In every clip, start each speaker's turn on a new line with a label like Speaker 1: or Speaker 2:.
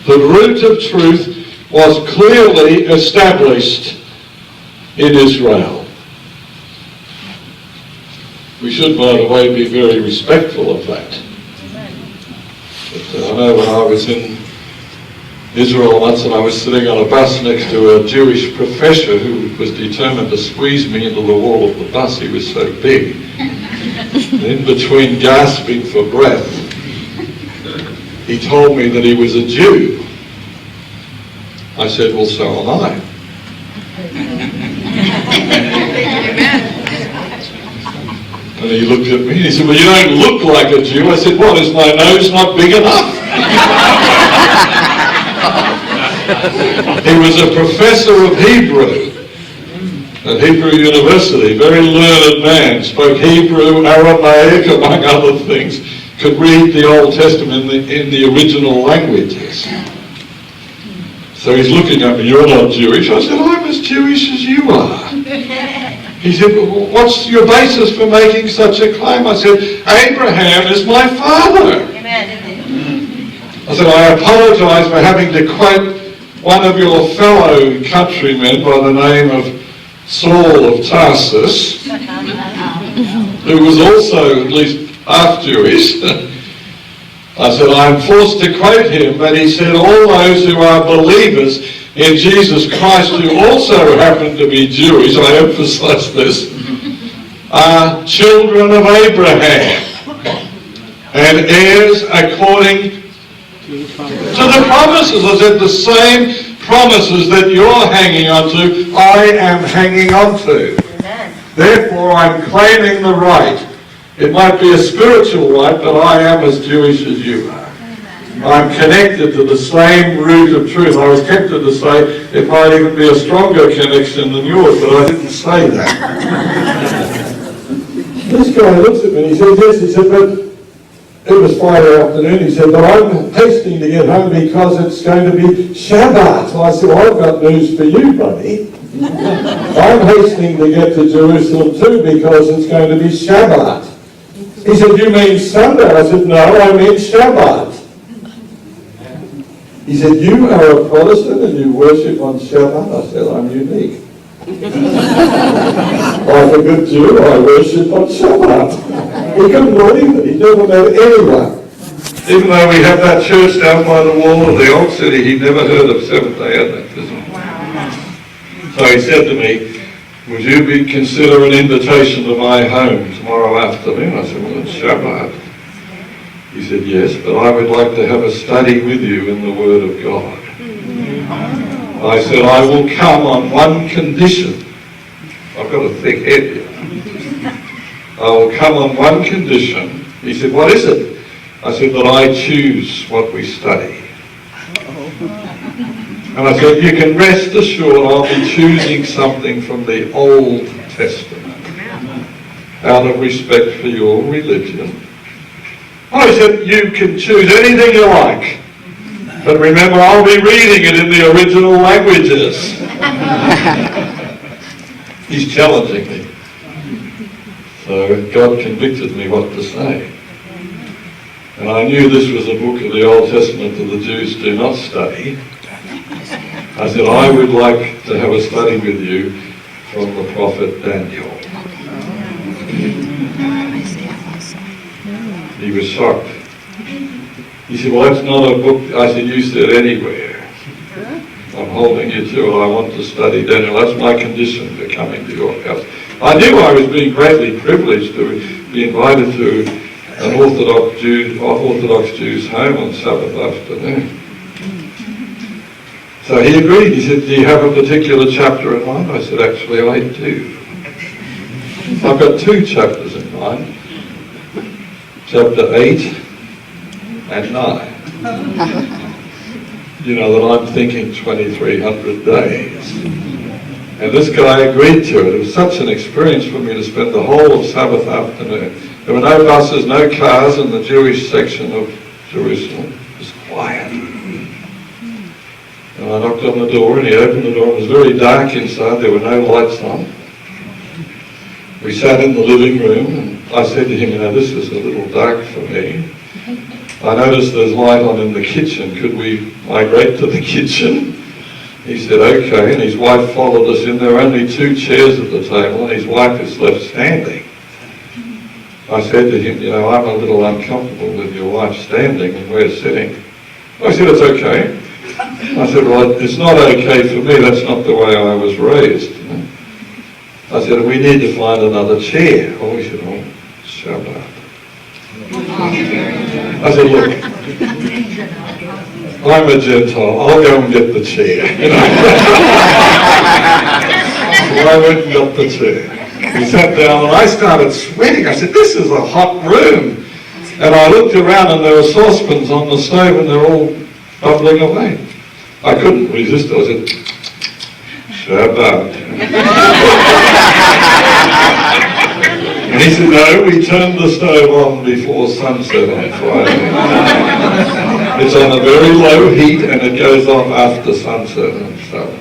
Speaker 1: The root of truth was clearly established in Israel. We should, by the way, be very respectful of that. But I know when I was in Israel once and I was sitting on a bus next to a Jewish professor who was determined to squeeze me into the wall of the bus. He was so big. And in between gasping for breath, he told me that he was a Jew. I said, well, so am I. And he looked at me and he said, well, you don't look like a Jew. I said, what, is my nose not big enough? He was a professor of Hebrew at Hebrew University, very learned man, spoke Hebrew, Aramaic, among other things, could read the Old Testament in the original languages. So he's looking at me, you're not Jewish. I said, I'm as Jewish as you are. He said, well, what's your basis for making such a claim? I said, Abraham is my father. I said, I apologize for having to quote one of your fellow countrymen by the name of Saul of Tarsus, who was also at least half Jewish. I said, I'm forced to quote him, but he said, all those who are believers in Jesus Christ who also happen to be Jewish, I emphasize this, are children of Abraham and heirs according to the promises. I said, the same promises that you're hanging on to, I am hanging on to. Therefore, I'm claiming the right. It might be a spiritual right, but I am as Jewish as you are. I'm connected to the same root of truth. I was tempted to say it might even be a stronger connection than yours, but I didn't say that. This guy looks at me and he says, yes, he said, but it was Friday afternoon. He said, but I'm hastening to get home because it's going to be Shabbat. I said, well, I've got news for you, buddy. I'm hastening to get to Jerusalem too because it's going to be Shabbat. He said, you mean Sunday? I said, no, I mean Shabbat. He said, you are a Protestant and you worship on Shabbat? I said, I'm unique. Like a good Jew, I worship on Shabbat. He couldn't believe it. He never met anyone. Even though we have that church down by the wall of the old city, he'd never heard of Seventh-day Adventism. So he said to me, would you consider an invitation to my home tomorrow afternoon? I said, well, it's Shabbat. He said, yes, but I would like to have a study with you in the Word of God. I said, I will come on one condition. I've got a thick head here. I will come on one condition. He said, what is it? I said, that I choose what we study. And I said, you can rest assured I'll be choosing something from the Old Testament out of respect for your religion. I said, you can choose anything you like, but remember I'll be reading it in the original languages. He's challenging me. So God convicted me what to say. And I knew this was a book of the Old Testament that the Jews do not study. I said, I would like to have a study with you from the prophet Daniel. He was shocked. He said, well, that's not a book. I said, you said anywhere. I'm holding you to it. I want to study Daniel. That's my condition for coming to your house. I knew I was being greatly privileged to be invited to an Orthodox Jew's home on Sabbath afternoon. So he agreed. He said, do you have a particular chapter in mind? I said, actually, I do. I've got two chapters in mind. Chapter 8 and 9. You know that I'm thinking 2,300 days. And this guy agreed to it. It was such an experience for me to spend the whole of Sabbath afternoon. There were no buses, no cars in the Jewish section of Jerusalem. It was quiet. And I knocked on the door and he opened the door. It was very dark inside. There were no lights on. We sat in the living room and I said to him, you know, this is a little dark for me. I noticed there's light on in the kitchen. Could we migrate to the kitchen? He said, okay, and his wife followed us in. There were only 2 chairs at the table, and his wife is left standing. I said to him, I'm a little uncomfortable with your wife standing and we're sitting. I said, it's okay. I said, well, it's not okay for me. That's not the way I was raised. I said, we need to find another chair. Oh, he said, oh, shut up. I said, look, I'm a Gentile. I'll go and get the chair. So I went and got the chair. He sat down and I started sweating. I said, this is a hot room. And I looked around and there were saucepans on the stove and they're all bubbling away. I couldn't resist it. I said, Shabbat. And he said, no, we turned the stove on before sunset on Friday. It's on a very low heat and it goes off after sunset and so.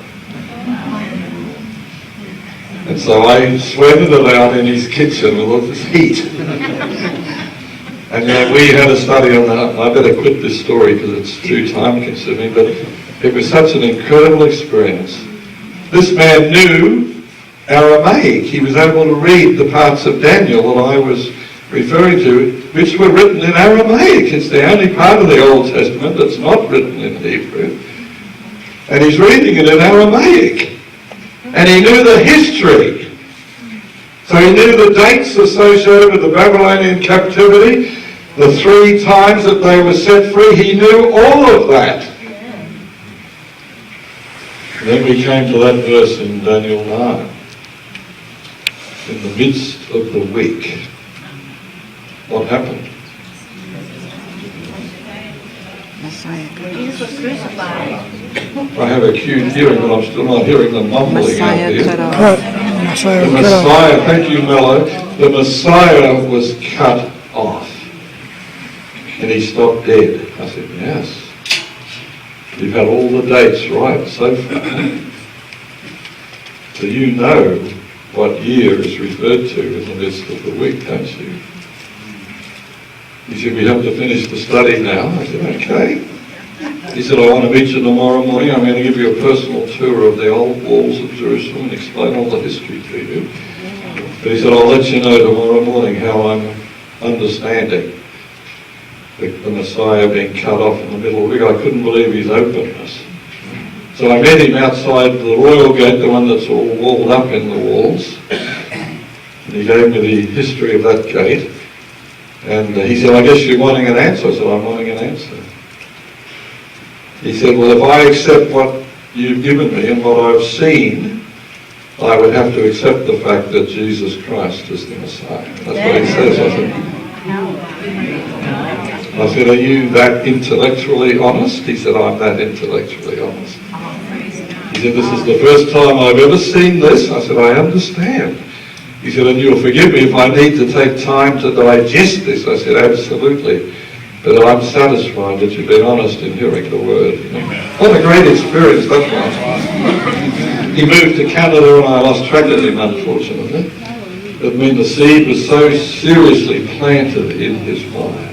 Speaker 1: And so I sweated it out in his kitchen with all this heat. And we had a study on that. I better quit this story because it's too time consuming, but it was such an incredible experience. This man knew Aramaic. He was able to read the parts of Daniel that I was referring to, which were written in Aramaic. It's the only part of the Old Testament that's not written in Hebrew. And he's reading it in Aramaic. And he knew the history. So he knew the dates associated with the Babylonian captivity, the 3 times that they were set free. He knew all of that. And then we came to that verse in Daniel 9. In the midst of the week, what happened?
Speaker 2: Jesus was crucified.
Speaker 1: I have a acute hearing, but I'm still not hearing the mumbling out here. The Messiah, thank you, Mello. The Messiah was cut off. And he stopped dead. I said, yes. You've had all the dates right so far. So you know what year is referred to in the midst of the week, don't you? He said, we have to finish the study now. I said, okay. He said, I want to meet you tomorrow morning. I'm going to give you a personal tour of the old walls of Jerusalem and explain all the history to you. But he said, I'll let you know tomorrow morning how I'm understanding the Messiah being cut off in the middle of the week. I couldn't believe his openness. So I met him outside the royal gate, the one that's all walled up in the walls. And he gave me the history of that gate. And he said, I guess you're wanting an answer. I said, I'm wanting an answer. He said, well, if I accept what you've given me and what I've seen, I would have to accept the fact that Jesus Christ is the Messiah. That's what he says. I said, are you that intellectually honest? He said, I'm that intellectually honest. He said, this is the first time I've ever seen this. I said, I understand. He said, and you'll forgive me if I need to take time to digest this. I said, absolutely. But I'm satisfied that you've been honest in hearing the word. What a great experience that was. He moved to Canada and I lost track of him, unfortunately. But I mean, the seed was so seriously planted in his mind.